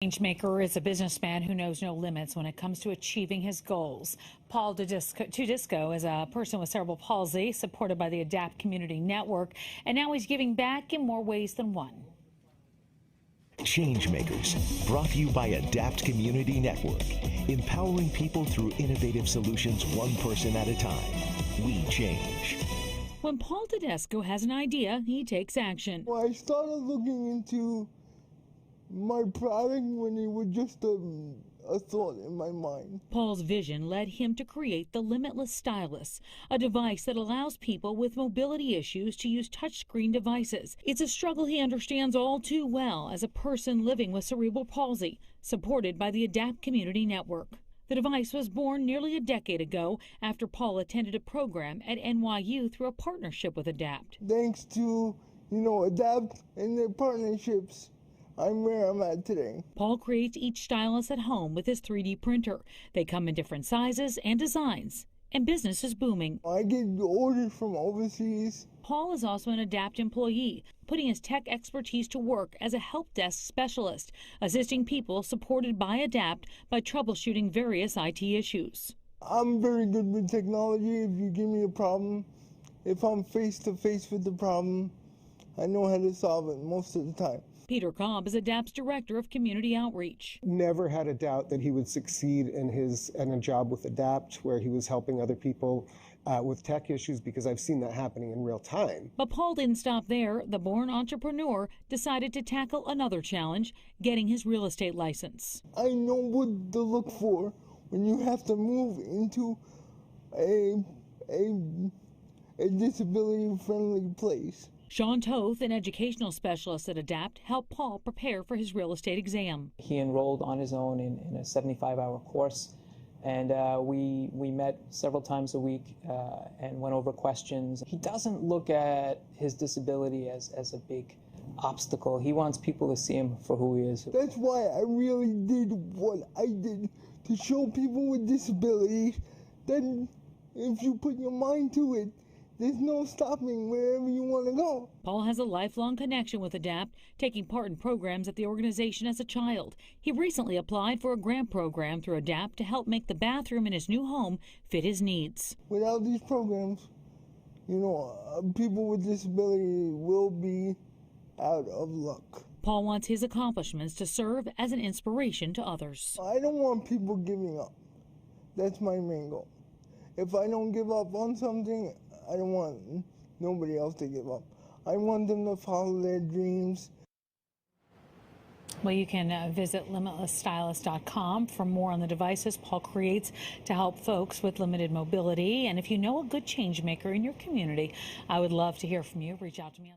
Changemaker is a businessman who knows no limits when it comes to achieving his goals. Paul Tudisco is a person with cerebral palsy, supported by the ADAPT Community Network, and now he's giving back in more ways than one. Changemakers, brought to you by ADAPT Community Network, empowering people through innovative solutions one person at a time. We change. When Paul Tudisco has an idea, he takes action. Well, I started looking into my product when it was just a thought in my mind. Paul's vision led him to create the Limitless Stylus, a device that allows people with mobility issues to use touchscreen devices. It's a struggle he understands all too well as a person living with cerebral palsy, supported by the ADAPT Community Network. The device was born nearly a decade ago after Paul attended a program at NYU through a partnership with ADAPT. Thanks to, ADAPT and their partnerships, I'm where I'm at today. Paul creates each stylus at home with his 3D printer. They come in different sizes and designs, and business is booming. I get orders from overseas. Paul is also an ADAPT employee, putting his tech expertise to work as a help desk specialist, assisting people supported by ADAPT by troubleshooting various IT issues. I'm very good with technology. If you give me a problem, if I'm face to face with the problem, I know how to solve it most of the time. Peter Cobb is ADAPT's Director of Community Outreach. Never had a doubt that he would succeed in a job with ADAPT, where he was helping other people with tech issues, because I've seen that happening in real time. But Paul didn't stop there. The born entrepreneur decided to tackle another challenge, getting his real estate license. I know what to look for when you have to move into a disability-friendly place. Sean Toth, an educational specialist at ADAPT, helped Paul prepare for his real estate exam. He enrolled on his own in a 75-hour course, and we met several times a week and went over questions. He doesn't look at his disability as a big obstacle. He wants people to see him for who he is. That's why I really did what I did, to show people with disabilities that if you put your mind to it, there's no stopping wherever you want to go. Paul has a lifelong connection with ADAPT, taking part in programs at the organization as a child. He recently applied for a grant program through ADAPT to help make the bathroom in his new home fit his needs. Without these programs, people with disability will be out of luck. Paul wants his accomplishments to serve as an inspiration to others. I don't want people giving up. That's my main goal. If I don't give up on something, I don't want nobody else to give up. I want them to follow their dreams. Well, you can visit limitlessstylus.com for more on the devices Paul creates to help folks with limited mobility. And if you know a good change maker in your community, I would love to hear from you. Reach out to me.